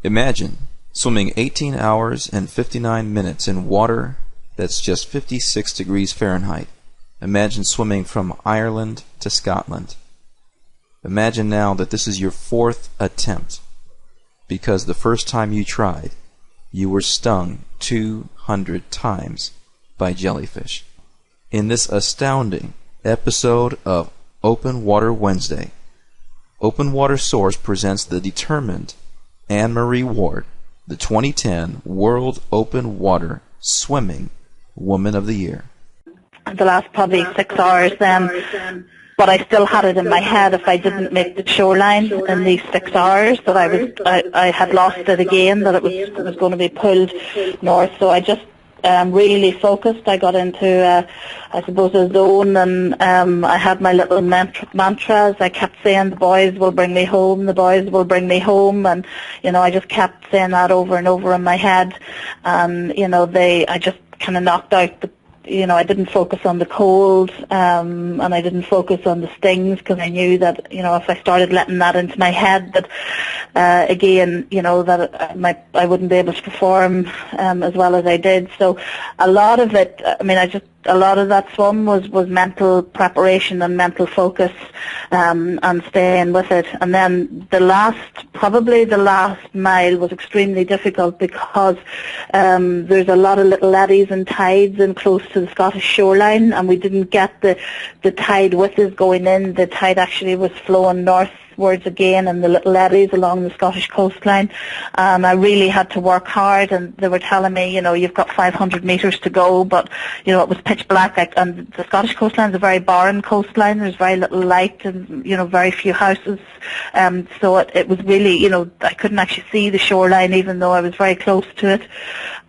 Imagine swimming 18 hours and 59 minutes in water that's just 56 degrees Fahrenheit. Imagine swimming from Ireland to Scotland. Imagine now that this is your 4th attempt, because the first time you tried, you were stung 200 times by jellyfish. In this astounding episode of Open Water Wednesday, Open Water Source presents the determined Anne-Marie Ward, the 2010 World Open Water Swimming Woman of the Year. The last probably 6 hours then, but I still had it in my head if I didn't make the shoreline in these 6 hours that I had lost it again, that it was going to be pulled north. So I just really focused. I got into I suppose a zone, and I had my little mantras. I kept saying, the boys will bring me home, the boys will bring me home, and I just kept saying that over and over in my head, and I just kind of knocked out I didn't focus on the cold, and I didn't focus on the stings, because I knew that, if I started letting that into my head, that, again, that I wouldn't be able to perform as well as I did. So a lot of it, a lot of that swim was mental preparation and mental focus, and staying with it. And then probably the last mile was extremely difficult, because there's a lot of little eddies and tides in close to the Scottish shoreline, and we didn't get the tide with us going in. The tide actually was flowing northwards again in the little eddies along the Scottish coastline, and I really had to work hard. And they were telling me, you've got 500 metres to go, but it was pitch black, and the Scottish coastline is a very barren coastline. There's very little light, and very few houses, so it was really, I couldn't actually see the shoreline even though I was very close to it.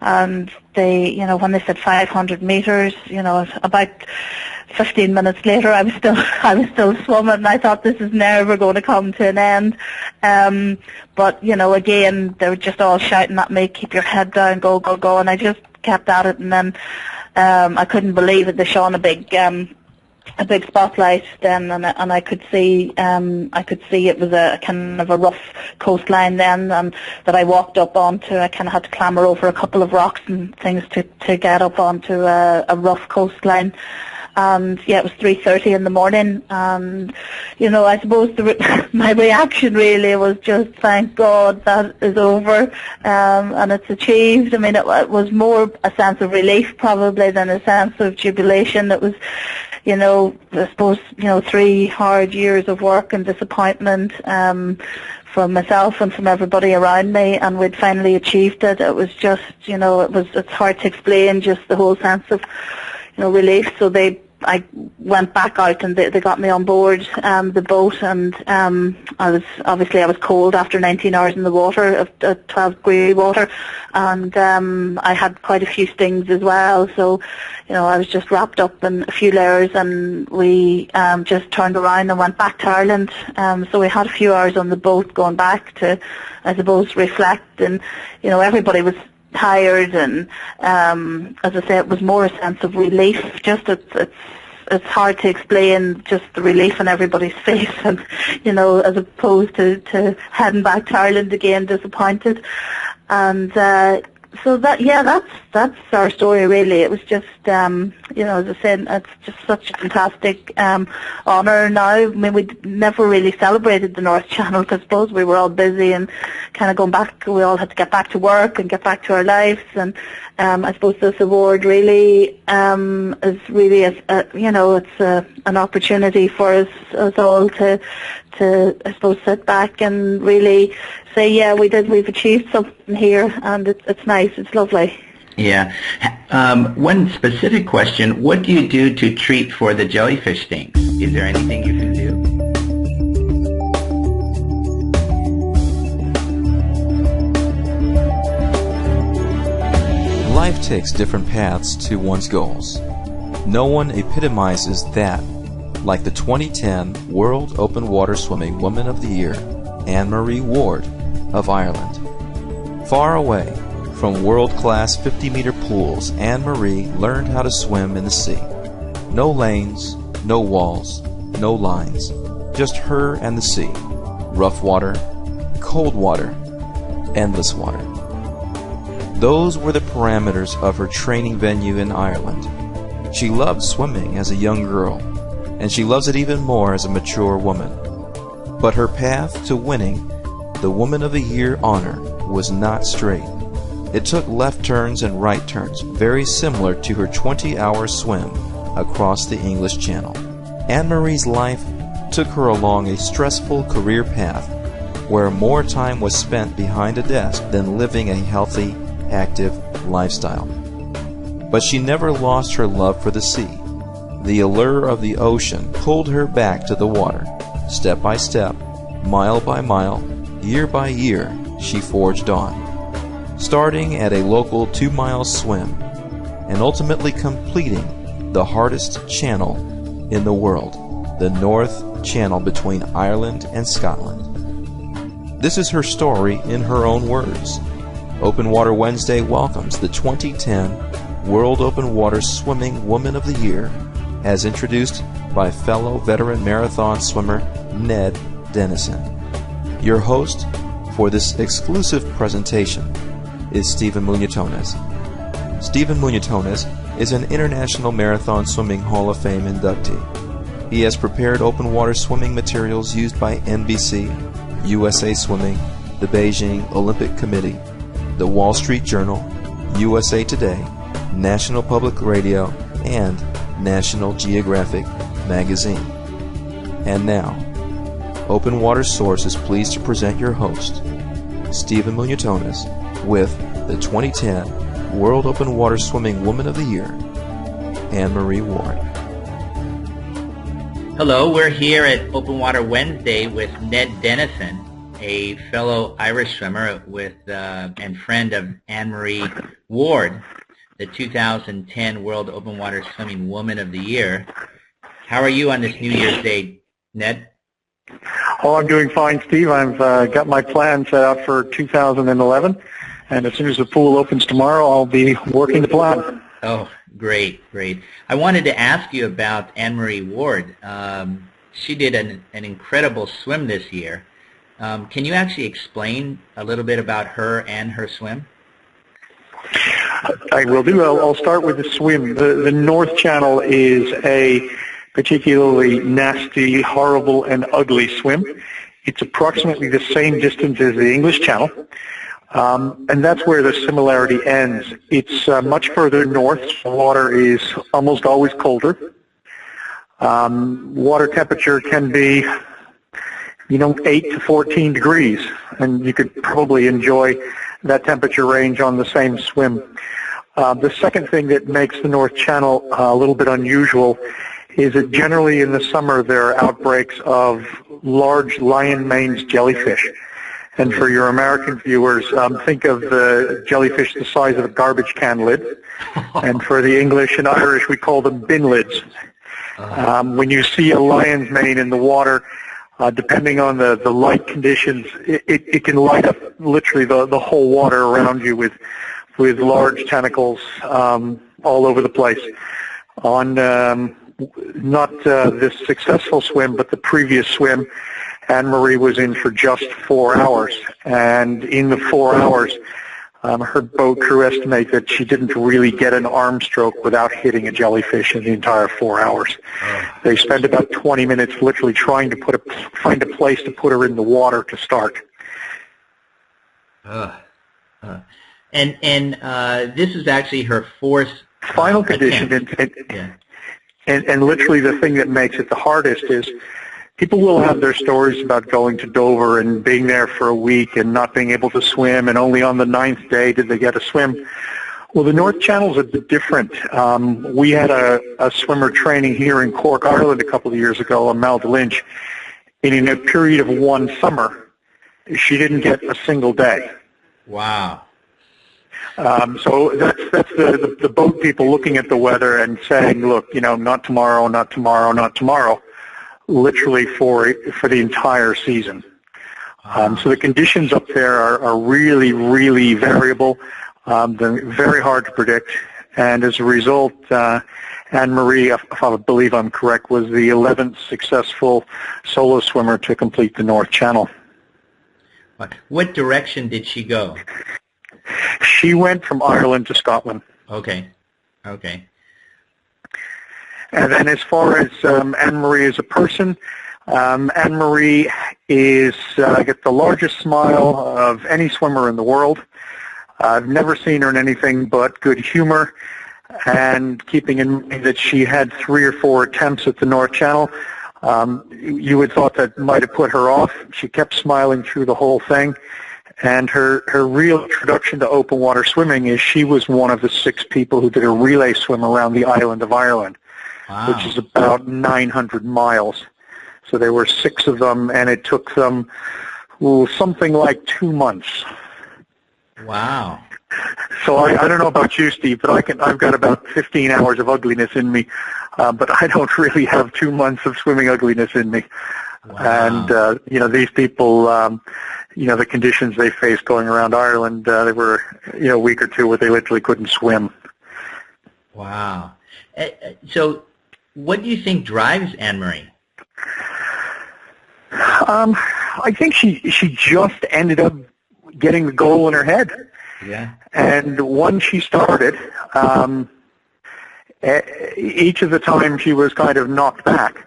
And they, when they said 500 metres, about 15 minutes later, I was still swimming, and I thought, this is never going to come to an end. But again, they were just all shouting at me, keep your head down, go, go, go, and I just kept at it. And then I couldn't believe it. They shone a big spotlight then, and I could see it was a kind of a rough coastline then, and that I walked up onto. I kind of had to clamber over a couple of rocks and things to get up onto a rough coastline. And yeah, it was 3:30 in the morning, and I suppose my reaction really was just, thank God that is over, and it's achieved. It was more a sense of relief probably than a sense of jubilation. It was, I suppose, 3 hard years of work and disappointment from myself and from everybody around me, and we'd finally achieved it. It was just, it's hard to explain, just the whole sense of, relief. So I went back out, and they got me on board the boat, and I was cold after 19 hours in the water, 12-degree water, and I had quite a few stings as well. So, I was just wrapped up in a few layers, and we just turned around and went back to Ireland. So we had a few hours on the boat going back to, I suppose, reflect, and everybody was tired, and as I say, it was more a sense of relief. Just it's hard to explain, just the relief on everybody's face, and as opposed to heading back to Ireland again disappointed. And so that's our story really. It was just as I said, it's just such a fantastic honour now. We never really celebrated the North Channel, because I suppose we were all busy and kind of going back. We all had to get back to work and get back to our lives, and I suppose this award really is really it's an opportunity for us all to I suppose sit back and really say, yeah, we've achieved something here, and it's nice, it's lovely. Yeah. One specific question, what do you do to treat for the jellyfish stings? Is there anything you can do? Life takes different paths to one's goals. No one epitomizes that like the 2010 World Open Water Swimming Woman of the Year, Anne-Marie Ward of Ireland. Far away from world-class 50-meter pools, Anne-Marie learned how to swim in the sea. No lanes, no walls, no lines, just her and the sea. Rough water, cold water, endless water. Those were the parameters of her training venue in Ireland. She loved swimming as a young girl, and she loves it even more as a mature woman. But her path to winning the Woman of the Year honor was not straight. It took left turns and right turns, very similar to her 20-hour swim across the English Channel. Anne-Marie's life took her along a stressful career path where more time was spent behind a desk than living a healthy, active lifestyle. But she never lost her love for the sea. The allure of the ocean pulled her back to the water. Step by step, mile by mile, year by year, she forged on, starting at a local 2-mile swim and ultimately completing the hardest channel in the world, the North Channel between Ireland and Scotland. This is her story in her own words. Open Water Wednesday welcomes the 2010 World Open Water Swimming Woman of the Year, as introduced by fellow veteran marathon swimmer Ned Dennison. Your host for this exclusive presentation is Stephen Muñatones. Stephen Muñatones is an International Marathon Swimming Hall of Fame inductee. He has prepared open water swimming materials used by NBC, USA Swimming, the Beijing Olympic Committee, the Wall Street Journal, USA Today, National Public Radio, and National Geographic magazine. And now, Open Water Source is pleased to present your host, Stephen Muñatones, with the 2010 World Open Water Swimming Woman of the Year, Anne-Marie Ward. Hello, we're here at Open Water Wednesday with Ned Dennison, a fellow Irish swimmer and friend of Anne-Marie Ward, the 2010 World Open Water Swimming Woman of the Year. How are you on this New Year's Day, Ned? Oh, I'm doing fine, Steve. I've got my plan set out for 2011, and as soon as the pool opens tomorrow, I'll be working the plan. Oh, great, great. I wanted to ask you about Anne-Marie Ward. She did an incredible swim this year. Can you actually explain a little bit about her and her swim? I will do. I'll start with the swim. The North Channel is a particularly nasty, horrible, and ugly swim. It's approximately the same distance as the English Channel, and that's where the similarity ends. It's much further north. The water is almost always colder. Water temperature can be 8 to 14 degrees, and you could probably enjoy that temperature range on the same swim. The second thing that makes the North Channel a little bit unusual is that generally in the summer there are outbreaks of large lion-maned jellyfish. And for your American viewers, think of the jellyfish the size of a garbage can lid. And for the English and Irish, we call them bin lids. When you see a lion's mane in the water, depending on the light conditions, it can light up literally the whole water around you with large tentacles all over the place. On not this successful swim, but the previous swim, Anne-Marie was in for just 4 hours. And in the 4 hours, her boat crew estimate that she didn't really get an arm stroke without hitting a jellyfish in the entire 4 hours. They spent about 20 minutes literally trying to find a place to put her in the water to start. And this is actually her fourth final condition. And literally the thing that makes it the hardest is people will have their stories about going to Dover and being there for a week and not being able to swim, and only on the 9th day did they get to swim. Well, the North Channel's a bit different. We had a swimmer training here in Cork, Ireland a couple of years ago, Mel Lynch, and in a period of one summer, she didn't get a single day. Wow. So that's the boat people looking at the weather and saying, look, not tomorrow, not tomorrow, not tomorrow, literally for the entire season. So the conditions up there are really, really variable. They're very hard to predict. And as a result, Anne-Marie, if I believe I'm correct, was the 11th successful solo swimmer to complete the North Channel. What direction did she go? She went from Ireland to Scotland. Okay. Okay. And then as far as Anne-Marie as a person, Anne-Marie is got the largest smile of any swimmer in the world. I've never seen her in anything but good humor, and keeping in mind that she had 3 or 4 attempts at the North Channel, you would thought that might have put her off. She kept smiling through the whole thing, and her real introduction to open water swimming is she was one of the 6 people who did a relay swim around the island of Ireland, Wow. which is about 900 miles. So there were 6 of them, and it took them something like 2 months. Wow. So I don't know about you, Steve, but I've got about 15 hours of ugliness in me, but I don't really have 2 months of swimming ugliness in me. Wow. And these people, the conditions they faced going around Ireland, they were a week or 2 where they literally couldn't swim. Wow. So, what do you think drives Anne-Marie? I think she just ended up getting the goal in her head. Yeah. And once she started, each of the times she was kind of knocked back,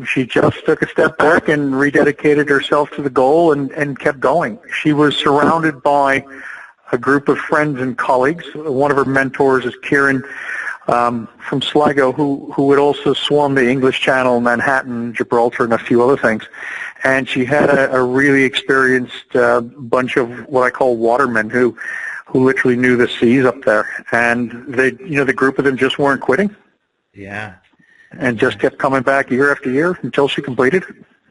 she just took a step back and rededicated herself to the goal and kept going. She was surrounded by a group of friends and colleagues. One of her mentors is Kieran from Sligo, who had also swum the English Channel, Manhattan, Gibraltar, and a few other things. And she had a really experienced bunch of what I call watermen who literally knew the seas up there. And they, the group of them just weren't quitting. Yeah. And just kept coming back year after year until she completed.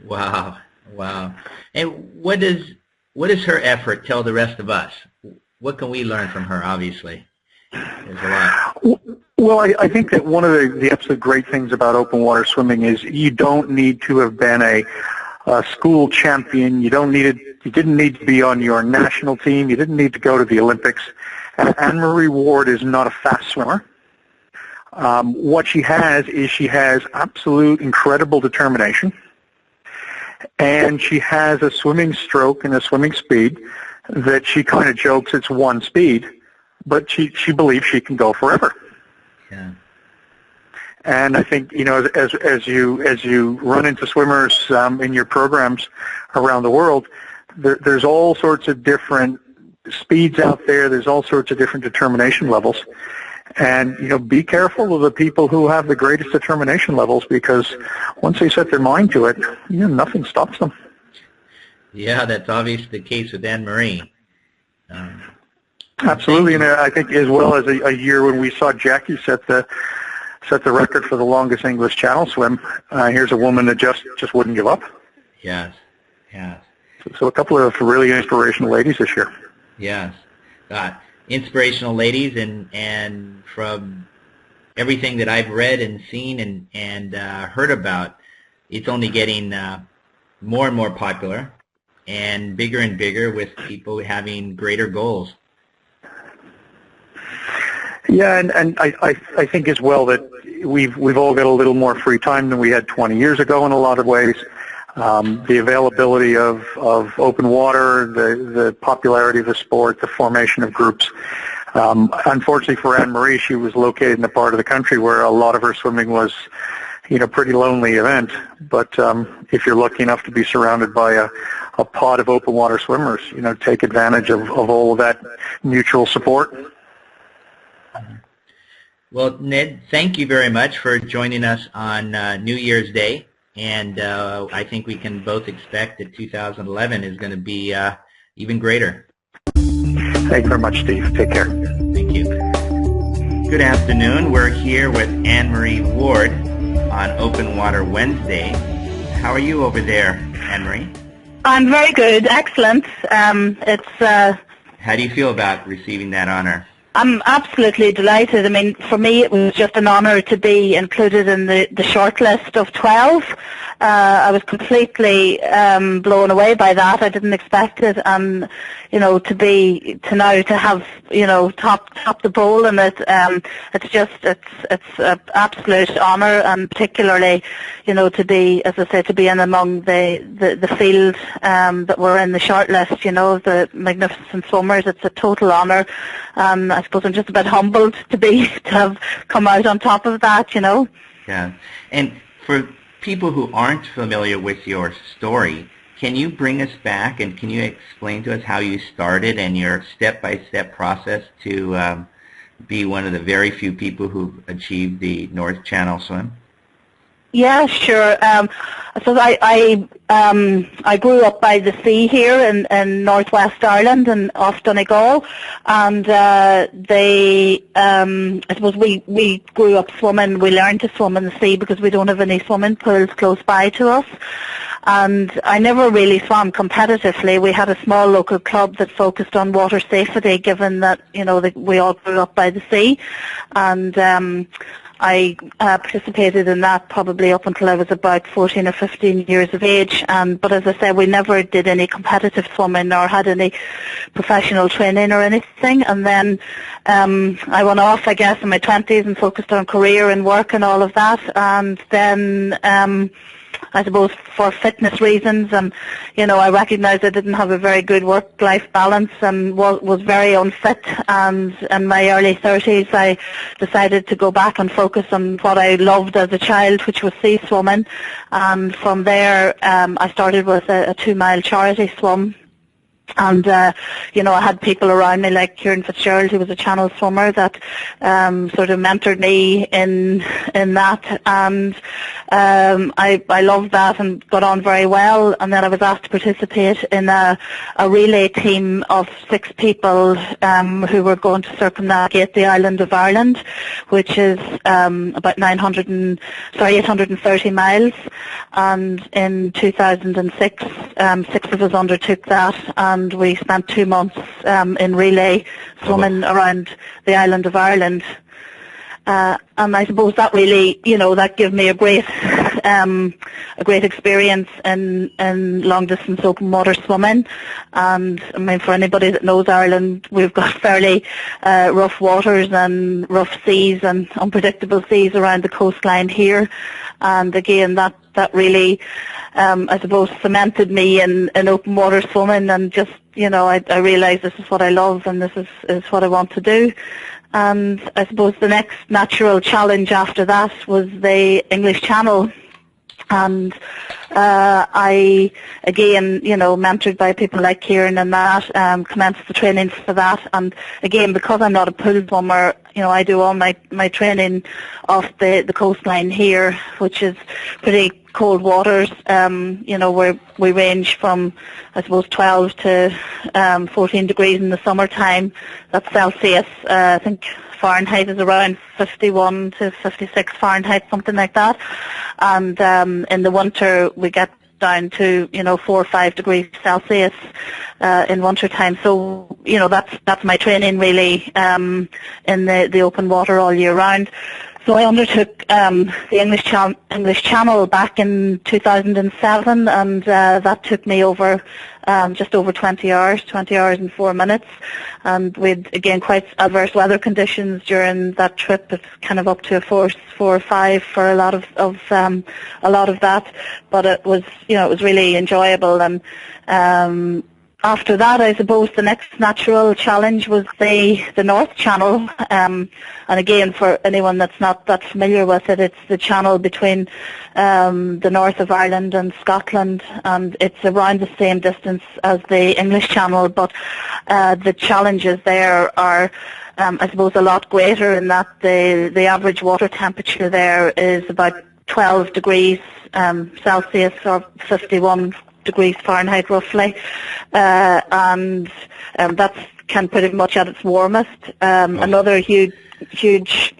Wow. Wow. And what does her effort tell the rest of us? What can we learn from her, obviously? There's a lot. Well, I think that one of the absolute great things about open water swimming is you don't need to have been a school champion. You didn't need to be on your national team. You didn't need to go to the Olympics. Anne-Marie Ward is not a fast swimmer. What she has absolute incredible determination, and she has a swimming stroke and a swimming speed that she kind of jokes it's one speed, but she believes she can go forever. Yeah. And I think, as you run into swimmers in your programs around the world, there's all sorts of different speeds out there. There's all sorts of different determination levels. And, be careful of the people who have the greatest determination levels, because once they set their mind to it, nothing stops them. Yeah, that's obviously the case with Anne-Marie. Absolutely, and I think as well as a year when we saw Jackie set the record for the longest English Channel swim. Here's a woman that just wouldn't give up. Yes, yes. So a couple of really inspirational ladies this year. Yes, inspirational ladies, and from everything that I've read and seen and heard about, it's only getting more and more popular and bigger with people having greater goals. Yeah, and I think as well that we've all got a little more free time than we had 20 years ago in a lot of ways. The availability of open water, the popularity of the sport, the formation of groups. Unfortunately for Anne-Marie, she was located in a part of the country where a lot of her swimming was, pretty lonely event. But if you're lucky enough to be surrounded by a pod of open water swimmers, take advantage of all of that mutual support. Well, Ned, thank you very much for joining us on New Year's Day, and I think we can both expect that 2011 is going to be even greater. Thank you very much, Steve. Take care. Thank you. Good afternoon. We're here with Anne-Marie Ward on Open Water Wednesday. How are you over there, Anne-Marie? I'm very good. Excellent. How do you feel about receiving that honor? I'm absolutely delighted. I mean, for me, it was just an honour to be included in the short list of 12. I was completely blown away by that. I didn't expect it. And, to have top the bowl in it. It's an absolute honour, and particularly to be, as I say, to be in among the field that were in the shortlist, of the magnificent swimmers. It's a total honour. I suppose I'm just a bit humbled to have come out on top of that. Yeah, and for people who aren't familiar with your story, can you bring us back and can you explain to us how you started and your step-by-step process to be one of the very few people who've achieved the North Channel swim? Yeah, sure. So I grew up by the sea here in northwest Ireland and off Donegal, and I suppose we grew up swimming. We learned to swim in the sea because we don't have any swimming pools close by to us. And I never really swam competitively. We had a small local club that focused on water safety, given that we all grew up by the sea, and I participated in that probably up until I was about 14 or 15 years of age. But as I said, we never did any competitive swimming or had any professional training or anything. And then I went off, I guess, in my 20s and focused on career and work and all of that. And then I suppose for fitness reasons, and I recognised I didn't have a very good work-life balance and was very unfit, and in my early 30s I decided to go back and focus on what I loved as a child, which was sea swimming. And from there I started with a 2-mile charity swim. And, I had people around me like Kieran Fitzgerald, who was a channel swimmer, that sort of mentored me in that. And I loved that and got on very well. And then I was asked to participate in a relay team of 6 people who were going to circumnavigate the island of Ireland, which is about 830 miles. And in 2006, 6 of us undertook that. And we spent 2 months in relay swimming around the island of Ireland. And I suppose that really, that gave me a great experience in long distance open water swimming. And I mean, for anybody that knows Ireland, we've got fairly rough waters and rough seas and unpredictable seas around the coastline here. And again, that really, I suppose, cemented me in open water swimming, and just, I realised this is what I love and this is what I want to do. And I suppose the next natural challenge after that was the English Channel. And I, again, mentored by people like Kieran and that, commenced the training for that. And again, because I'm not a pool swimmer, I do all my training off the coastline here, which is pretty cold waters, where we range from, I suppose, 12 to 14 degrees in the summertime. That's Celsius. I think Fahrenheit is around 51 to 56 Fahrenheit, something like that. And in the winter we get down to 4 or 5 degrees Celsius in winter time. So that's my training really in the open water all year round. So I undertook the English Channel back in 2007, and that took me over just over 20 hours and 4 minutes. And we had, again, quite adverse weather conditions during that trip. It's kind of up to a force 4 or 5 for a lot of that. But it was really enjoyable. And after that, I suppose the next natural challenge was the North Channel. And again, for anyone that's not that familiar with it, it's the channel between the north of Ireland and Scotland, and it's around the same distance as the English Channel, but the challenges there are, I suppose, a lot greater in that the average water temperature there is about 12 degrees Celsius or 51 degrees Fahrenheit roughly, and that's can pretty much at its warmest. Another huge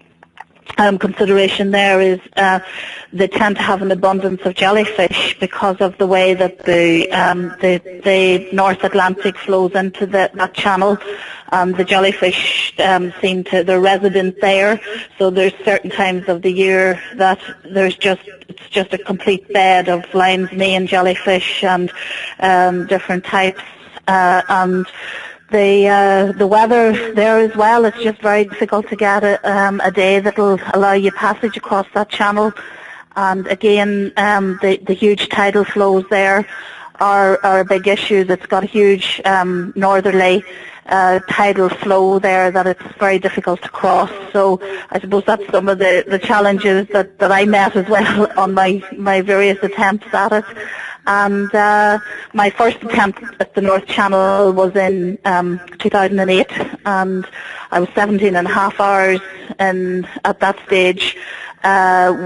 consideration there is they tend to have an abundance of jellyfish because of the way that the North Atlantic flows into that channel. The jellyfish they're resident there, so there's certain times of the year that it's just a complete bed of lion's mane jellyfish and different types. And The weather there as well, it's just very difficult to get a day that will allow you passage across that channel. And again, the huge tidal flows there are a big issue. That's got a huge northerly tidal flow there that it's very difficult to cross. So I suppose that's some of the challenges that I met as well on my various attempts at it. And my first attempt at the North Channel was in 2008, and I was 17 and a half hours, and at that stage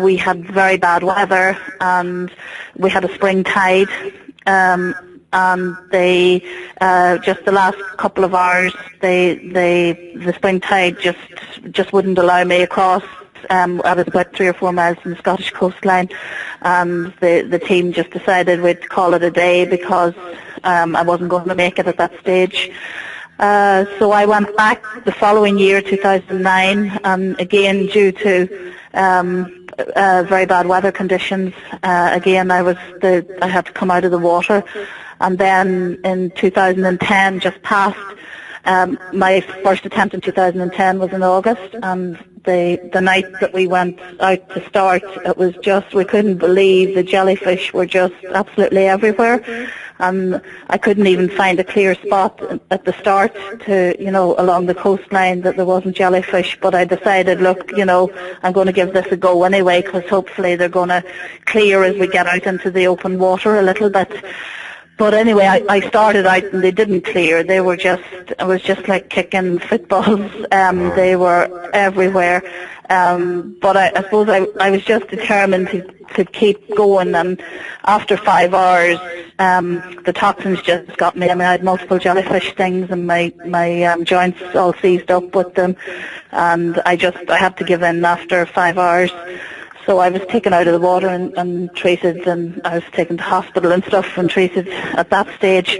we had very bad weather, and we had a spring tide, and they just the last couple of hours, the spring tide just wouldn't allow me across. I was about 3 or 4 miles from the Scottish coastline, and the team just decided we'd call it a day because I wasn't going to make it at that stage. So I went back the following year, 2009, and again due to very bad weather conditions, again I had to come out of the water. And then in 2010, just past, my first attempt in 2010 was in August, and the night that we went out to start, it was just, we couldn't believe the jellyfish were just absolutely everywhere, and I couldn't even find a clear spot at the start to, along the coastline that there wasn't jellyfish. But I decided, look, I'm going to give this a go anyway, because hopefully they're going to clear as we get out into the open water a little bit. But anyway, I started out and they didn't clear. It was just like kicking footballs. They were everywhere. But I suppose I was just determined to keep going. And after 5 hours, the toxins just got me. I mean, I had multiple jellyfish stings, and my joints all seized up with them. And I had to give in after 5 hours. So I was taken out of the water and treated, and I was taken to hospital and stuff and treated at that stage.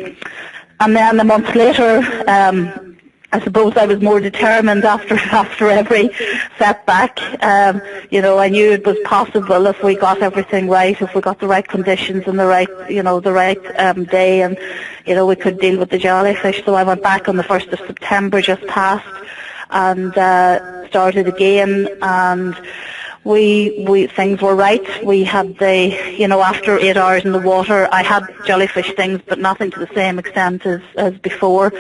And then a month later, I suppose I was more determined after every setback. I knew it was possible if we got everything right, if we got the right conditions and the right day, and we could deal with the jellyfish. So I went back on the 1st of September, just passed, and started again. And things were right. We had after 8 hours in the water, I had jellyfish stings, but nothing to the same extent as before.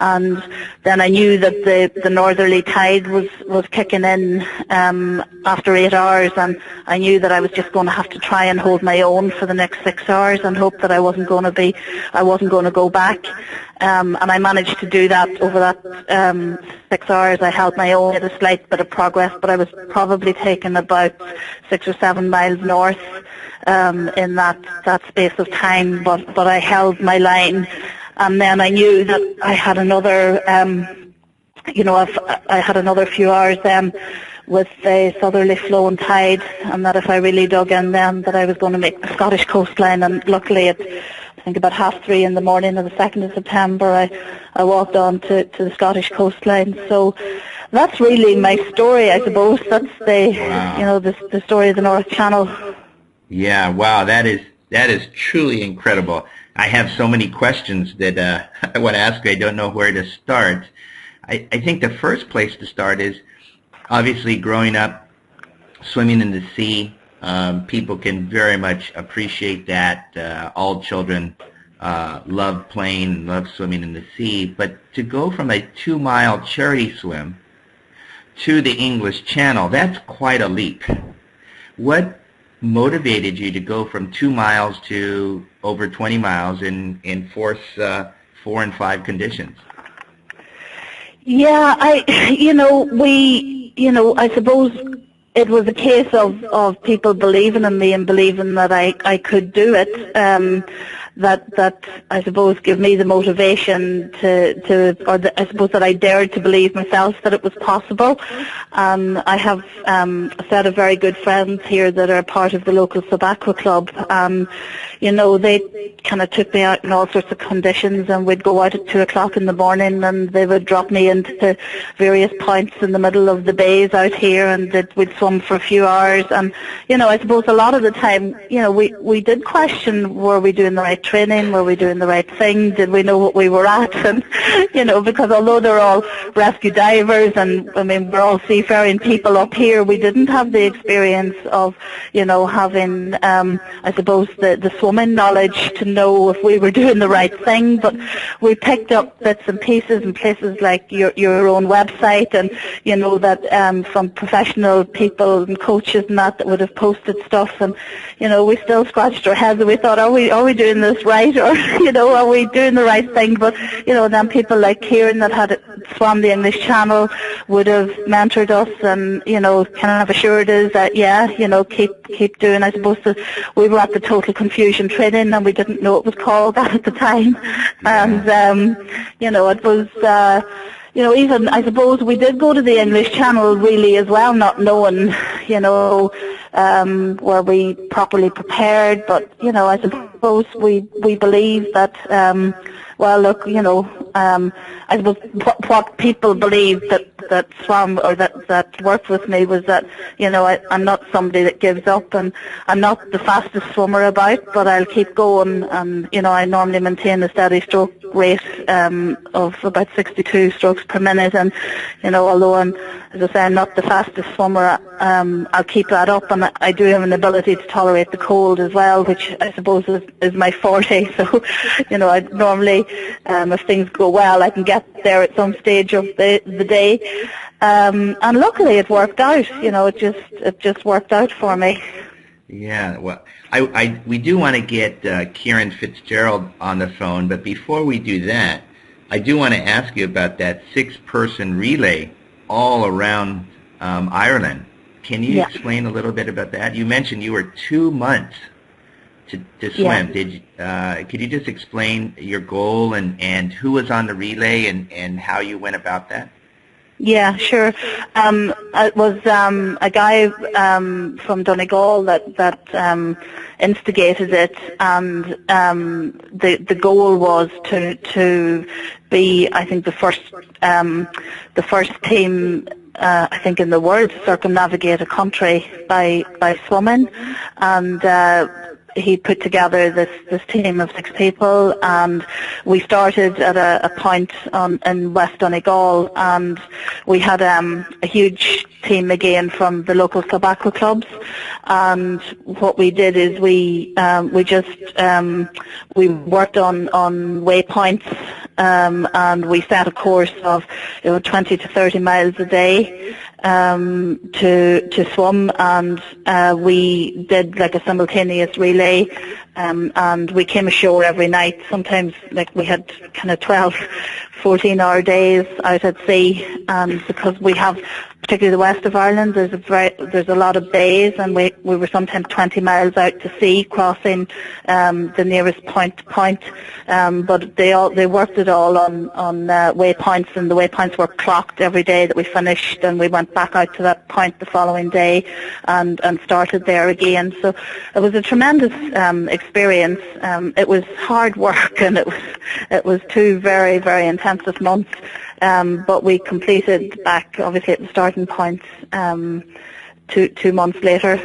And then I knew that the northerly tide was kicking in after 8 hours, and I knew that I was just going to have to try and hold my own for the next 6 hours and hope that I wasn't going to go back. And I managed to do that over that 6 hours. I held my own, had a slight bit of progress, but I was probably taken about 6 or 7 miles north in that space of time. But I held my line, and then I knew that I had another, I had another few hours then with the southerly flow and tide, and that if I really dug in then, that I was going to make the Scottish coastline. And luckily I think about 3:30 in the morning of the 2nd of September, I walked on to the Scottish coastline. So that's really my story, I suppose. That's the story of the North Channel. Yeah, wow, that is truly incredible. I have so many questions that I want to ask you. I don't know where to start. I think the first place to start is, obviously, growing up, swimming in the sea. People can very much appreciate that. All children love playing, love swimming in the sea. But to go from a 2-mile charity swim to the English Channel, that's quite a leap. What motivated you to go from 2 miles to over 20 miles in force 4 and 5 conditions? Yeah, I suppose it was a case of people believing in me and believing that I could do it. That I suppose gave me the motivation I suppose that I dared to believe myself that it was possible. I have a set of very good friends here that are part of the local sub-aqua club. they kind of took me out in all sorts of conditions, and we'd go out at 2 o'clock in the morning, and they would drop me into various points in the middle of the bays out here, and we'd swim for a few hours. And I suppose a lot of the time, we did question, were we doing the right training, were we doing the right thing, did we know what we were at? And because although they're all rescue divers, and I mean we're all seafaring people up here, we didn't have the experience of having I suppose the swimming knowledge to know if we were doing the right thing. But we picked up bits and pieces in places like your own website, and that from professional people and coaches and that would have posted stuff, and we still scratched our heads and we thought, are we doing this right, or are we doing the right thing? But then people like Kieran that had swam the English Channel would have mentored us, and kind of assured us that keep doing. I suppose that we were at the total confusion training, and we didn't know it was called that at the time. And it was even, I suppose, we did go to the English Channel really as well, not knowing were we properly prepared. But I suppose we believe that well, look, I suppose what people believed that swam or that worked with me was that, I'm not somebody that gives up, and I'm not the fastest swimmer about, but I'll keep going. And, I normally maintain a steady stroke rate of about 62 strokes per minute. And, although as I say, I'm not the fastest swimmer, I'll keep that up. And I do have an ability to tolerate the cold as well, which I suppose is my forte. So, I normally, if things go well, I can get there at some stage of the day. And luckily it worked out. It just worked out for me. Yeah, well, we do want to get Kieran Fitzgerald on the phone, but before we do that, I do want to ask you about that 6-person relay all around Ireland. Can you explain a little bit about that? You mentioned you were 2 months to swim. Yeah. Could you just explain your goal and who was on the relay and how you went about that? Yeah, sure. It was a guy from Donegal that instigated it, and the goal was to be, I think, the first team, I think, in the world to circumnavigate a country by swimming. And he put together this team of 6 people, and we started at a point in West Donegal, and we had a huge team again from the local sub-aqua clubs. And what we did is we worked on waypoints, and we set a course of 20 to 30 miles a day to swim, and we did like a simultaneous relay, and we came ashore every night. Sometimes like we had kind of 12, 14-hour days out at sea, and because we have, particularly the west of Ireland, there's a lot of bays, and we were sometimes 20 miles out to sea, crossing the nearest point to point. But they worked it all on waypoints, and the waypoints were clocked every day that we finished, and we went back out to that point the following day and started there again. So it was a tremendous experience. It was hard work, and it was 2 very, very intensive months. But we completed back, obviously, at the starting point 2 months later.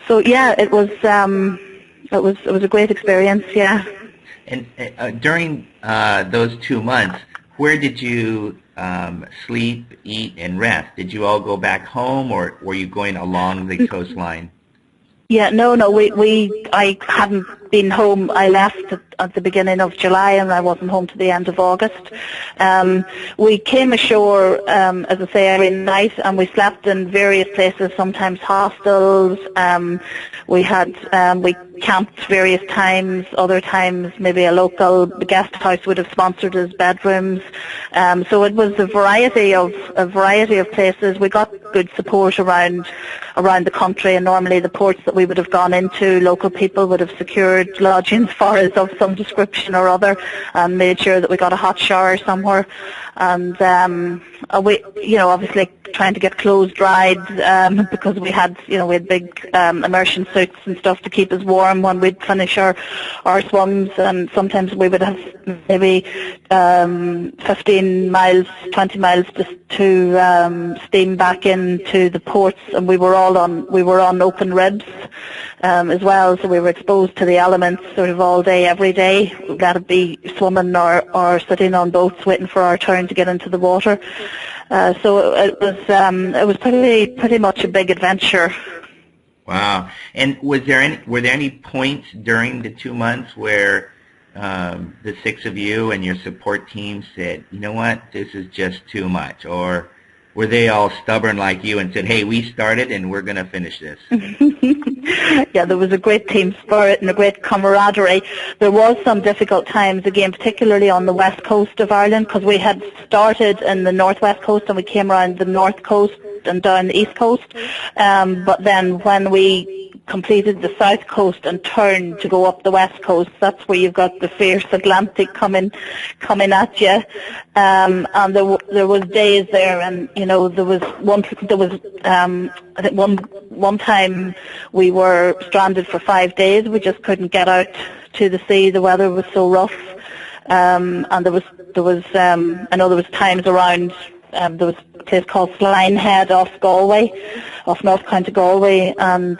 So yeah, it was a great experience. Yeah. And during those 2 months, where did you sleep, eat, and rest? Did you all go back home, or were you going along the coastline? Yeah, no, I hadn't been home. I left at the beginning of July, and I wasn't home to the end of August. We came ashore, as I say, every night, and we slept in various places, sometimes hostels. We camped various times. Other times, maybe a local guest house would have sponsored us bedrooms. So it was a variety of places. We got good support around the country, and normally the ports that we would have gone into, local people would have secured lodgings for us of some description or other, and made sure that we got a hot shower somewhere. And we, obviously trying to get clothes dried because we had big immersion suits and stuff to keep us warm when we'd finish our swims, and sometimes we would have maybe 15 miles, 20 miles just to steam back into the ports, and we were on open ribs as well, so we were exposed to the elements sort of all day, every day. We'd either be swimming or sitting on boats waiting for our turn to get into the water. So it was pretty much a big adventure. Wow! And were there any points during the 2 months where the six of you and your support team said, you know what, this is just too much, or were they all stubborn like you and said, hey, we started and we're going to finish this? Yeah, there was a great team spirit and a great camaraderie. There was some difficult times, again, particularly on the west coast of Ireland, because we had started in the northwest coast and we came around the north coast and down the east coast. But then when we completed the south coast and turned to go up the west coast, that's where you've got the fierce Atlantic coming at you. And there was days there, and there was I think one time we were stranded for 5 days. We just couldn't get out to the sea. The weather was so rough, and there was I know there was times around. There was a place called Slinehead off Galway, off North County Galway, and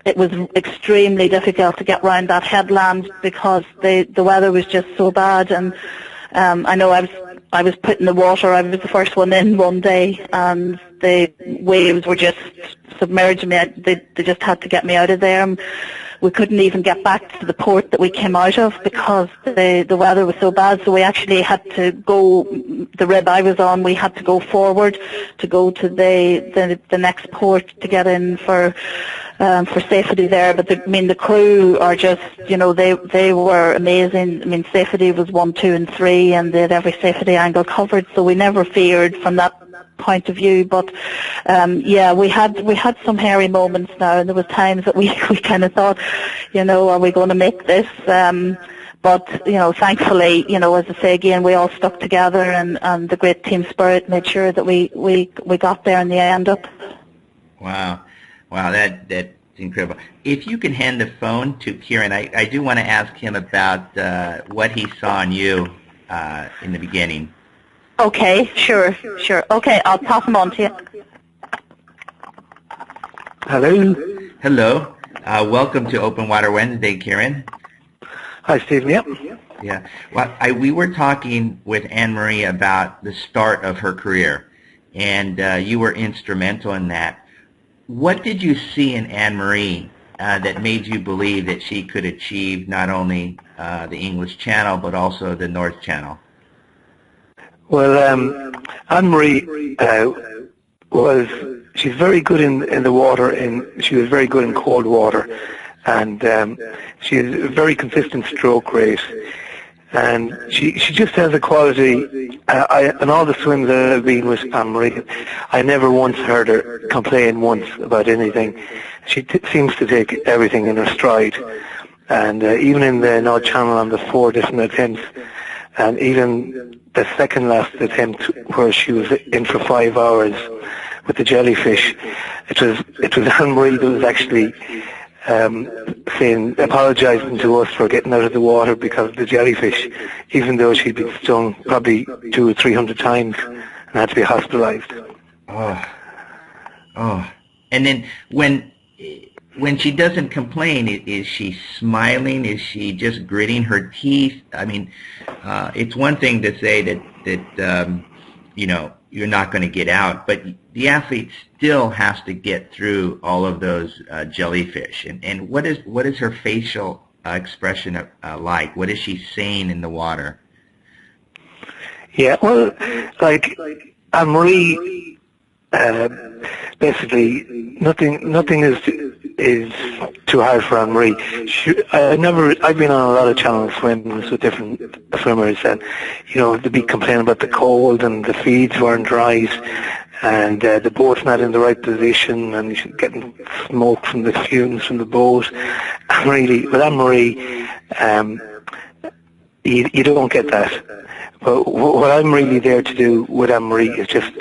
it was extremely difficult to get round that headland because the weather was just so bad. And I know I was put in the water. I was the first one in one day, and the waves were just submerging me. They just had to get me out of there. And we couldn't even get back to the port that we came out of because the weather was so bad. So we actually had to go, the rib I was on, we had to go forward to go to the next port to get in for safety there. But the crew are just, they were amazing. Safety was 1, 2 and 3, and they had every safety angle covered, so we never feared from that point of view. But we had some hairy moments now, and there was times that we kind of thought, are we going to make this? But thankfully, as I say again, we all stuck together, and the great team spirit made sure that we got there in the end up. Wow, that's incredible. If you can hand the phone to Kieran, I do want to ask him about what he saw in you in the beginning. Okay, sure. Okay, I'll pass them on to you. Hello. Welcome to Open Water Wednesday, Kieran. Hi, Stephen. Yep. Yeah. Well, we were talking with Anne-Marie about the start of her career, and you were instrumental in that. What did you see in Anne-Marie that made you believe that she could achieve not only the English Channel but also the North Channel? Well, Anne-Marie she's very good in the water, she was very good in cold water, and she has a very consistent stroke rate, and she just has a quality. In all the swims that I've been with Anne-Marie, I never once heard her complain once about anything. She seems to take everything in her stride, and even in the North Channel on the 4 different attempts, and even the second last attempt where she was in for 5 hours with the Jellyfish, it was Anne-Marie that was actually apologising to us for getting out of the water because of the Jellyfish, even though she'd been stung probably 200 or 300 times and had to be hospitalised. Oh. And then when she doesn't complain, is she smiling? Is she just gritting her teeth? I mean, it's one thing to say that you're not going to get out, but the athlete still has to get through all of those jellyfish. And what is her facial expression like? What is she saying in the water? Yeah, well, like Anne-Marie, basically nothing is too hard for Anne-Marie. I've been on a lot of channel swims with different swimmers, and they'd be complaining about the cold and the feeds weren't right, and the boat's not in the right position, and you're getting smoke from the fumes from the boat. And really, with Anne-Marie, you don't get that. But what I'm really there to do with Anne-Marie is just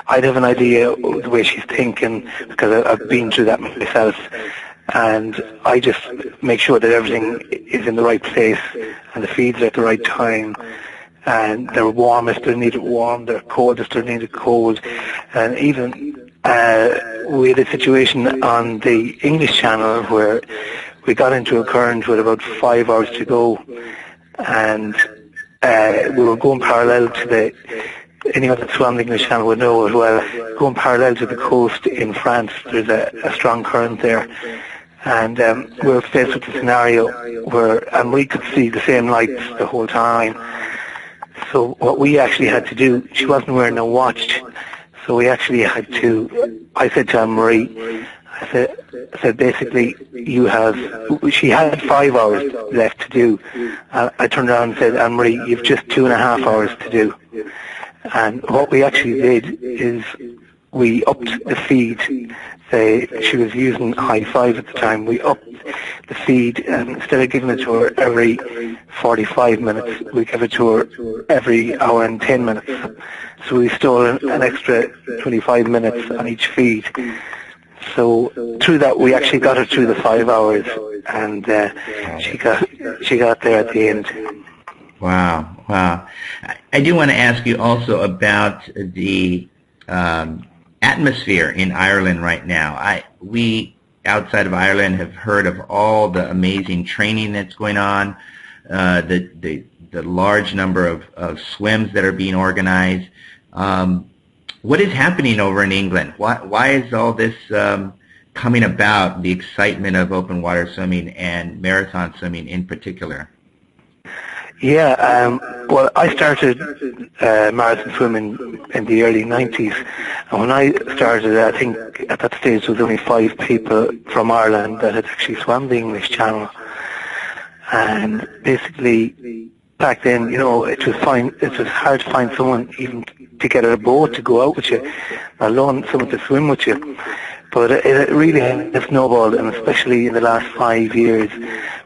I'd have an idea of the way she's thinking because I've been through that myself, and I just make sure that everything is in the right place and the feeds are at the right time, and they're warm if they're needed warm, they're cold if they're needed cold. And even we had a situation on the English channel where we got into a current with about 5 hours to go, and we were going parallel to anyone that's swam the English Channel would know as well, going parallel to the coast in France. There's a strong current there, and we were faced with a scenario where Anne-Marie could see the same lights the whole time. So what we actually had to do, she wasn't wearing a watch, so we actually had to, I said to Anne-Marie, I said basically, she had 5 hours left to do. I turned around and said, Anne-Marie, you've just 2.5 hours to do. And what we actually did is we upped the feed. She was using high 5 at the time. We upped the feed, and instead of giving it to her every 45 minutes, we gave it to her every hour and 10 minutes. So we stole an extra 25 minutes on each feed. So through that, we actually got her through the 5 hours, and she got there at the end. Wow, wow. I do want to ask you also about the atmosphere in Ireland right now. We, outside of Ireland, have heard of all the amazing training that's going on, the large number of swims that are being organized. What is happening over in England? Why is all this coming about, the excitement of open water swimming and marathon swimming in particular? Yeah, well, I started marathon swimming in the early 90s, and when I started, I think at that stage there was only 5 people from Ireland that had actually swam the English Channel. And basically, back then, it was hard to find someone even to get a boat to go out with you, alone someone to swim with you. But it really has snowballed, and especially in the last 5 years,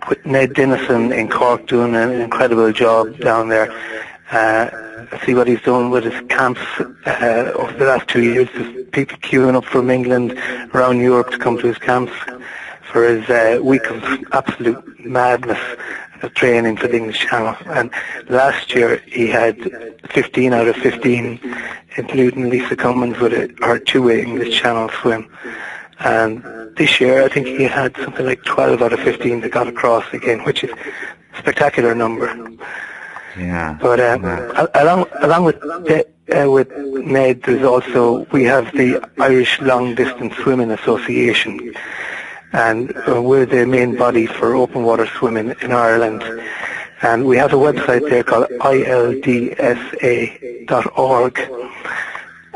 with Ned Dennison in Cork doing an incredible job down there. See what he's done with his camps over the last 2 years. There's people queuing up from England, around Europe to come to his camps for his week of absolute madness of training for the English Channel. And last year he had 15 out of 15, including Lisa Cummins with her 2-way English Channel swim. And this year I think he had something like 12 out of 15 that got across again, which is a spectacular number. Yeah. But along with Ned, there's also, we have the Irish Long Distance Swimming Association, and we're the main body for open water swimming in Ireland. And we have a website there called ildsa.org.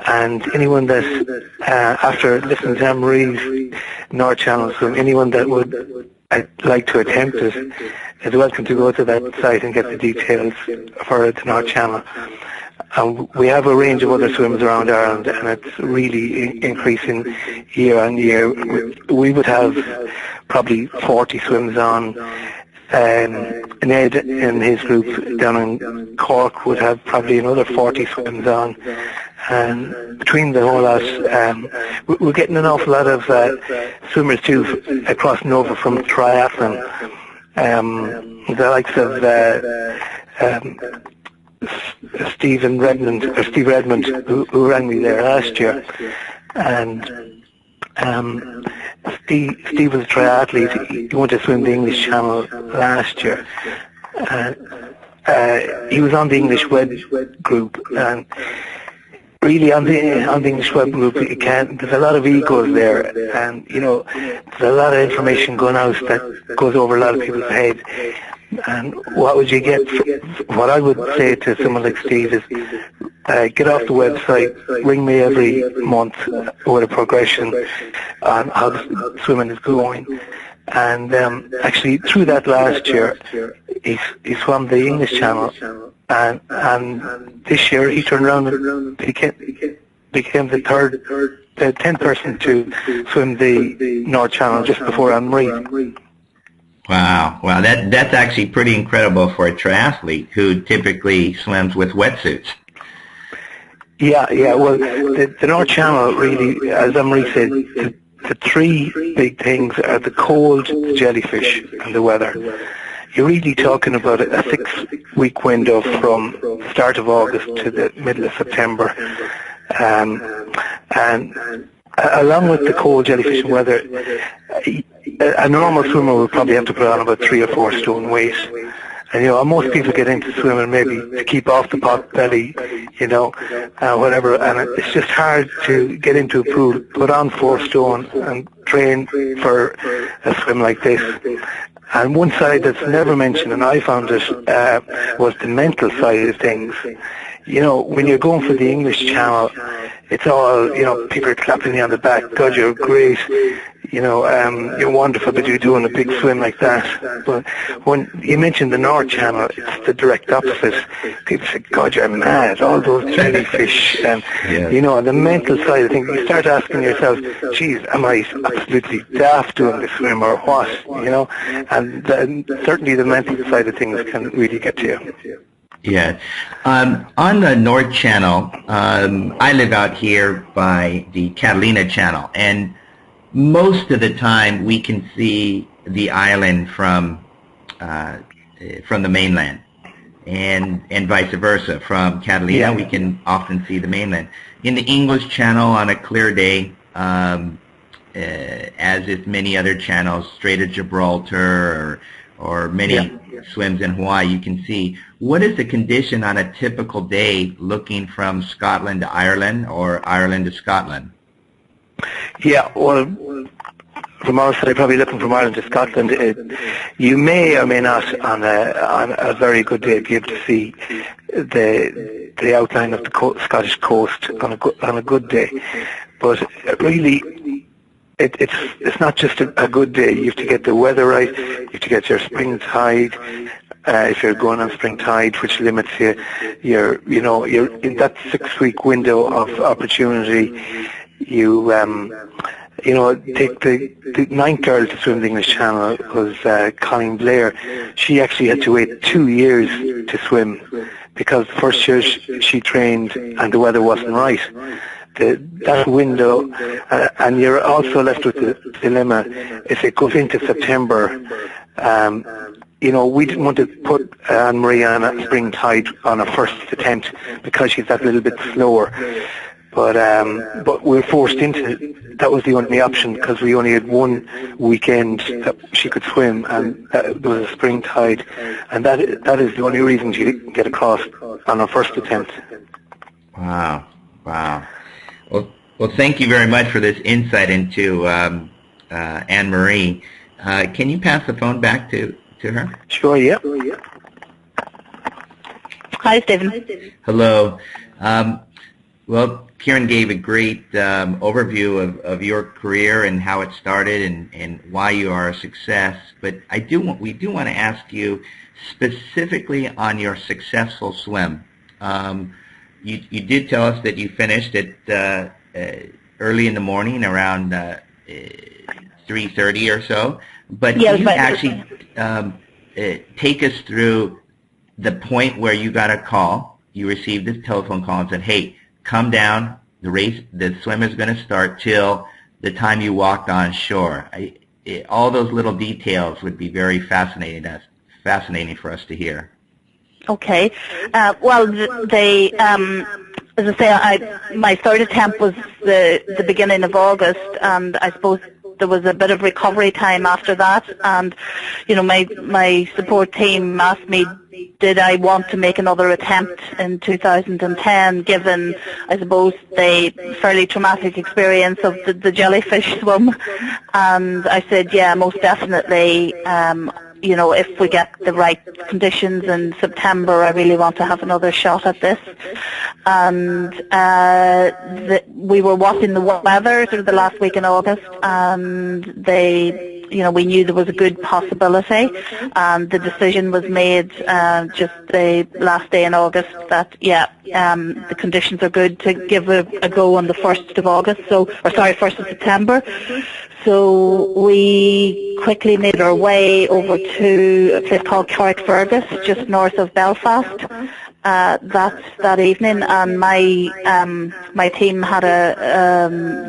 And anyone that, after listening to Anne-Marie's North Channel swim, anyone that would like to attempt it is welcome to go to that site and get the details for the North Channel. We have a range of other swims around Ireland, and it's really increasing year on year. We would have probably 40 swims on. Ned and his group down in Cork would have probably another 40 swims on. And between the whole lot, we're getting an awful lot of swimmers too crossing over from triathlon. The likes of Steve Redmond, who rang me there last year, and Steve was a triathlete. He went to swim the English Channel last year. He was on the English Web group, and really on the English Web group, there's a lot of egos there, and there's a lot of information going out that goes over a lot of people's heads. And what would you get? What I would say to someone like Steve is, get off the website, ring me every month with a progression on how the swimming is going. And actually, through that last year, he swam the English Channel, and this year he turned around and became the 10th person to swim the North Channel just before Anne-Marie. Wow, that's actually pretty incredible for a triathlete who typically swims with wetsuits. Yeah, yeah. Well, the North Channel really, as Anne-Marie said, the three big things are the cold, the jellyfish, and the weather. You're really talking about a 6-week window from the start of August to the middle of September. And along with the cold, jellyfish, and weather, a normal swimmer would probably have to put on about 3 or 4 stone weight. And, most people get into swimming maybe to keep off the pot belly, whatever. And it's just hard to get into a pool, put on 4 stone and train for a swim like this. And one side that's never mentioned, and I found it, was the mental side of things. When you're going for the English Channel, it's all, people are clapping you on the back. God, you're great. You're wonderful, but you're doing a big swim like that. But when you mentioned the North Channel, it's the direct opposite. People say, God, you're mad. All those jellyfish. And, the mental side of things, you start asking yourself, geez, am I absolutely daft doing this swim or what? And certainly the mental side of things can really get to you. Yeah. On the North Channel, I live out here by the Catalina Channel, and most of the time we can see the island from the mainland, and vice versa. From Catalina, we can often see the mainland. In the English Channel, on a clear day, as is many other channels, Strait of Gibraltar or many swims in Hawaii, you can see. What is the condition on a typical day looking from Scotland to Ireland or Ireland to Scotland? Yeah, well, from our side, probably looking from Ireland to Scotland, you may or may not, on a very good day, be able to see the outline of the Scottish coast on a good day. But really, it's not just a good day. You have to get the weather right. You have to get your spring tide. If you're going on spring tide, which limits you, you're in that 6-week window of opportunity. You take the ninth girl to swim the English Channel was Colleen Blair. She actually had to wait 2 years to swim because the first year she trained and the weather wasn't right. That window, and you're also left with the dilemma, if it goes into September, we didn't want to put Anne-Marie on a spring tide on her first attempt because she's that little bit slower. But we were forced into it. That was the only option because we only had one weekend that she could swim, and that was a spring tide, and that is the only reason she didn't get across on her first attempt. Wow. Well, thank you very much for this insight into Anne-Marie. Can you pass the phone back to her? Sure, yeah. Hi, Stephen. Hello. Well, Kieran gave a great overview of your career and how it started and why you are a success. But we do want to ask you specifically on your successful swim. You did tell us that you finished at early in the morning, around 3:30 or so. But can you actually take us through the point where you got a call, you received this telephone call and said, hey, come down, the swim is going to start till the time you walked on shore. All those little details would be very fascinating for us to hear. Okay. Well, as I say, my third attempt was the beginning of August, and I suppose there was a bit of recovery time after that. And my support team asked me, did I want to make another attempt in 2010, given, I suppose, the fairly traumatic experience of the jellyfish swim? And I said, yeah, most definitely. If we get the right conditions in September, I really want to have another shot at this. And we were watching the weather sort of the last week in August, and we knew there was a good possibility, and the decision was made just the last day in August that, the conditions are good to give a go on the 1st of August, 1st of September. So we quickly made our way over to a place called Carrickfergus, just north of Belfast. that evening, and my team had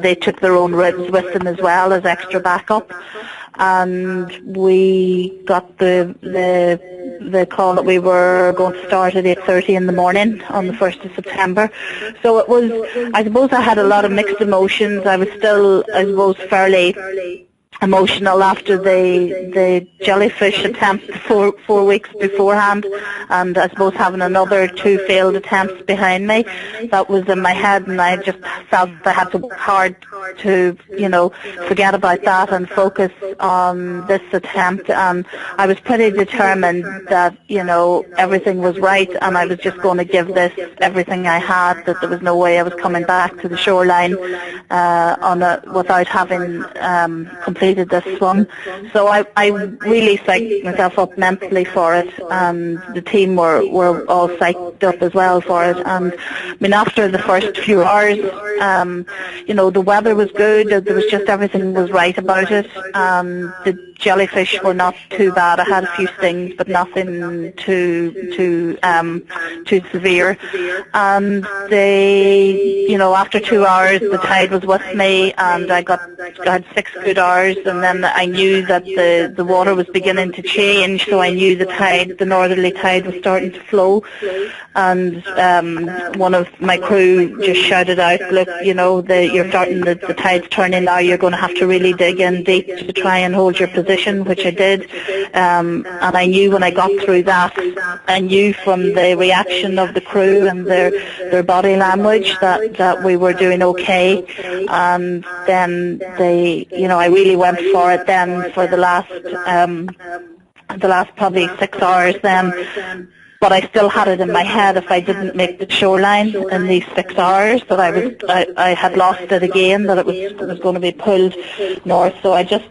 they took their own ribs with them as well as extra backup, and we got the call that we were going to start at 8:30 in the morning on the 1st of September. So it was, I suppose I had a lot of mixed emotions. I was still, I suppose, fairly emotional after the jellyfish attempt four weeks beforehand, and I suppose having another 2 failed attempts behind me. That was in my head, and I just felt I had to work hard to, forget about that and focus on this attempt. And I was pretty determined that, everything was right, and I was just going to give this everything I had, that there was no way I was coming back to the shoreline without having completed this swim. So I really psyched myself up mentally for it, and the team were all psyched up as well for it. And I mean, after the first few hours, the weather was good. There was just, everything was right about it. The jellyfish were not too bad. I had a few stings, but nothing too severe. And after 2 hours, the tide was with me, and I had 6 good hours, and then I knew that the water was beginning to change, so I knew the northerly tide was starting to flow. And one of my crew just shouted out, "Look, you're starting, the tide's turning now. You're going to have to really dig in deep to try and hold your position," which I did. And I knew when I got through that, I knew from the reaction of the crew and their body language that we were doing okay. And then I really went for it then for the last probably 6 hours then. But I still had it in my head, if I didn't make the shoreline in these 6 hours, that I had lost it again, that it was going to be pulled north. So I just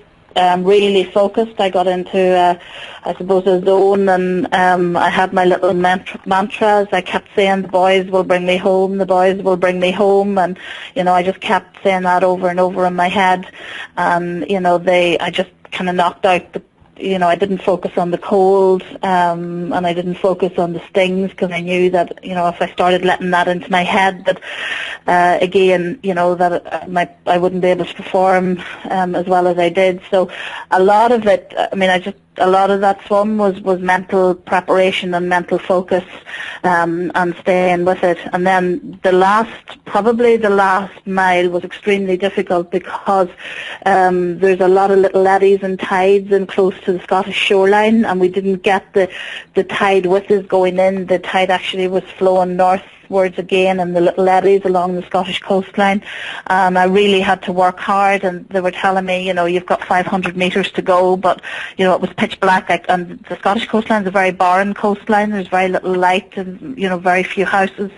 really focused. I got into, I suppose, a zone, and I had my little mantras. I kept saying, "The boys will bring me home, the boys will bring me home," and I just kept saying that over and over in my head. And I just kind of knocked out I didn't focus on the cold, and I didn't focus on the stings, because I knew that, if I started letting that into my head, that again, that I wouldn't be able to perform as well as I did. So a lot of it, a lot of that swim was mental preparation and mental focus, and staying with it. And then probably the last mile was extremely difficult, because there's a lot of little eddies and tides in close to the Scottish shoreline, and we didn't get the tide with us going in. The tide actually was flowing northwards again, and the little eddies along the Scottish coastline. I really had to work hard, and they were telling me, you've got 500 metres to go, but it was pitch black, and the Scottish coastline is a very barren coastline. There's very little light, and very few houses,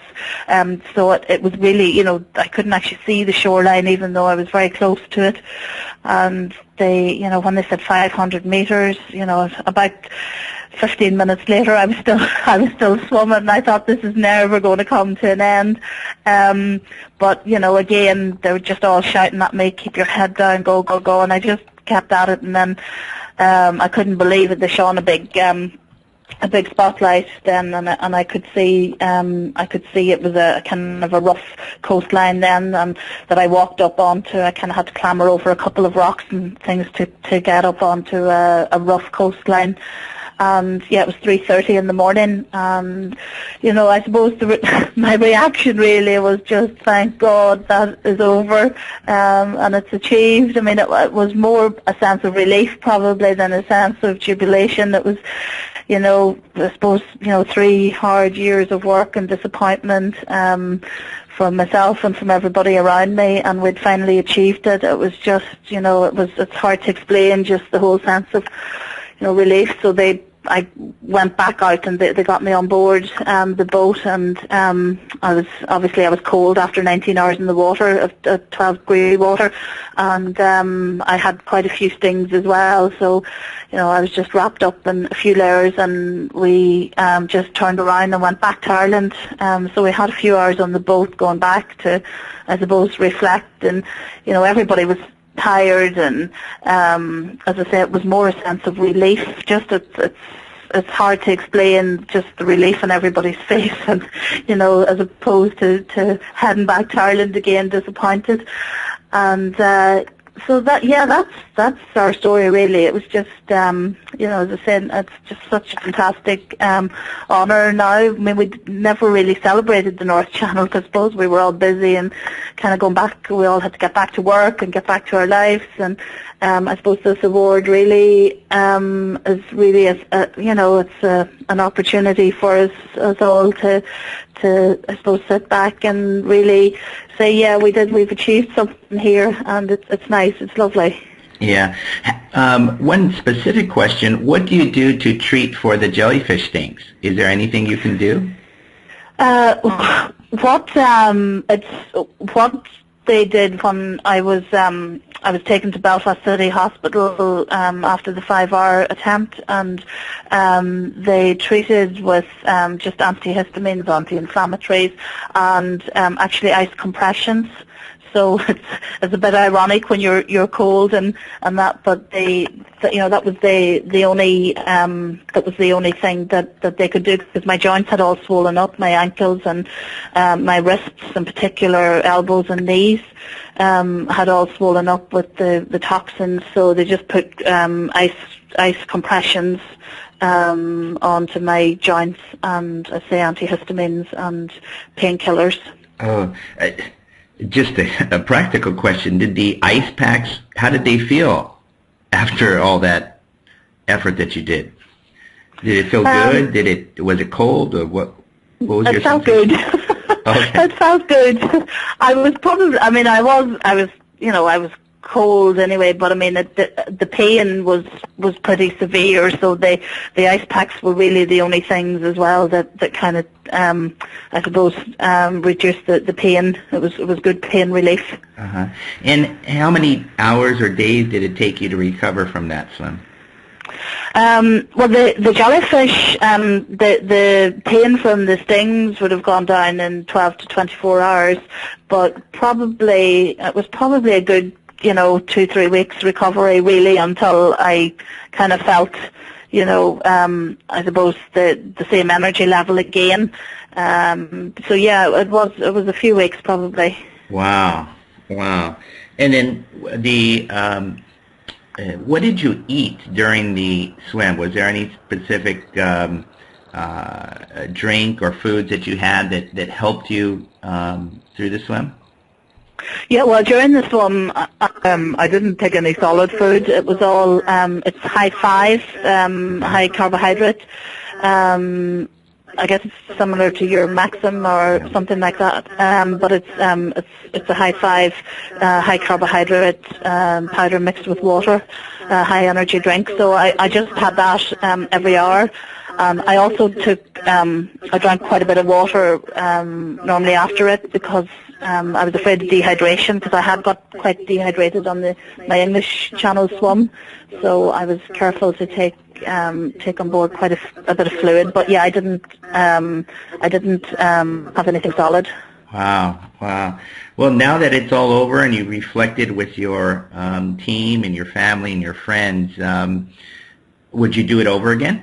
so it was really, I couldn't actually see the shoreline, even though I was very close to it. And when they said 500 metres, about 15 minutes later, I was still swimming, and I thought, this is never going to come to an end. But again, they were just all shouting at me, "Keep your head down, go, go, go," and I just kept at it. And then I couldn't believe it. They shone a big spotlight then, and I could see it was a kind of a rough coastline then, and that I walked up onto. I kind of had to clamber over a couple of rocks and things to get up onto a rough coastline. And it was 3:30 in the morning, and I suppose my reaction really was just, thank God that is over, and it's achieved. I mean, it was more a sense of relief probably than a sense of jubilation. It was, I suppose, 3 hard years of work and disappointment from myself and from everybody around me, and we'd finally achieved it. It was just, it's hard to explain, just the whole sense of, relief. So I went back out, and they got me on board the boat, and I was cold after 19 hours in the water, 12-degree water, and I had quite a few stings as well. So, I was just wrapped up in a few layers, and we just turned around and went back to Ireland. So we had a few hours on the boat going back to, I suppose, reflect, and everybody was tired, and as I say, it was more a sense of relief. Just it's it's hard to explain just the relief on everybody's face, and as opposed to heading back to Ireland again disappointed. And so that's our story really. It was just as I said, it's just such a fantastic honour now. I mean, we never really celebrated the North Channel because I suppose we were all busy and kind of going back. We all had to get back to work and get back to our lives, and I suppose this award really is really it's an opportunity for us all to I suppose sit back and really say, yeah, we've achieved something here, and it's nice, it's lovely. Yeah. One specific question: what do you do to treat for the jellyfish stings? Is there anything you can do? What they did when I was taken to Belfast City Hospital after the 5-hour attempt, and they treated with just antihistamines, anti-inflammatories, and actually ice compressions. So it's a bit ironic when you're cold and that, but that was the only thing that they could do, because my joints had all swollen up, my ankles and my wrists in particular, elbows and knees had all swollen up with the toxins. So they just put ice compressions onto my joints, and I say antihistamines and painkillers. Oh. Just a practical question. Did the ice packs, how did they feel after all that effort that you did? Did it feel good? Was it cold, or what was your sensation? It felt good. Okay. It felt good. I was cold anyway, but I mean the pain was pretty severe, so the ice packs were really the only things as well that kind of I suppose reduced the pain. It was good pain relief. Uh-huh. And how many hours or days did it take you to recover from that swim? Well, the jellyfish, the pain from the stings would have gone down in 12 to 24 hours, but it was probably a good 2-3 weeks recovery really, until I kind of felt I suppose the same energy level again. So yeah, it was a few weeks probably. Wow. And then what did you eat during the swim? Was there any specific drink or foods that you had that helped you through the swim? Yeah, well, during the swim, I didn't take any solid food. It was all it's high carbohydrate. I guess it's similar to your Maxim or something like that. But it's a high carbohydrate powder mixed with water, high energy drink. So I just had that every hour. I also I drank quite a bit of water normally after it, because I was afraid of dehydration, because I had got quite dehydrated on my English Channel swim. So I was careful to take on board quite a bit of fluid. But yeah, I didn't have anything solid. Wow. Well, now that it's all over and you reflected with your team and your family and your friends, would you do it over again?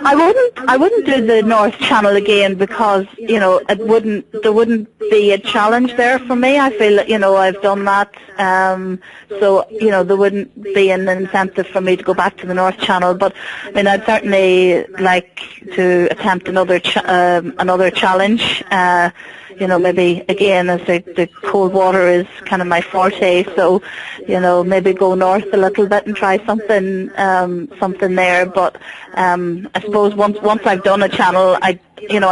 I wouldn't do the North Channel again, because there wouldn't be a challenge there for me. I feel that I've done that, so there wouldn't be an incentive for me to go back to the North Channel. But I mean, I'd certainly like to attempt another challenge. Maybe again, as the cold water is kind of my forte, so maybe go north a little bit and try something there. But I suppose once I've done a channel, I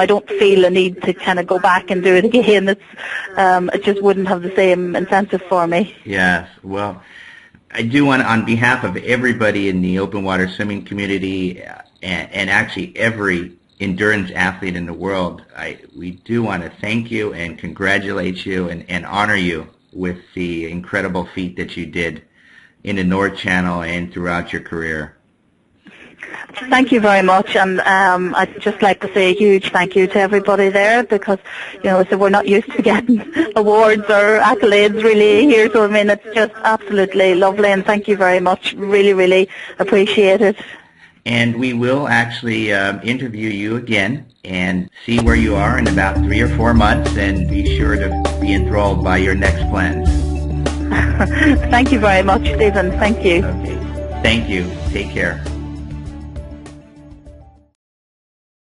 don't feel a need to kind of go back and do it again. It just wouldn't have the same incentive for me. Yes, well, I do want to, on behalf of everybody in the open water swimming community, and actually every endurance athlete in the world, we do want to thank you and congratulate you and honor you with the incredible feat that you did in the North Channel and throughout your career. Thank you very much, and I'd just like to say a huge thank you to everybody there, because so we're not used to getting awards or accolades really here, so I mean it's just absolutely lovely, and thank you very much. Really, really appreciate it. and we will actually interview you again and see where you are in about 3 or 4 months, and be sure to be enthralled by your next plans. Thank you very much, Stephen. Thank you. Okay. Thank you. Take care.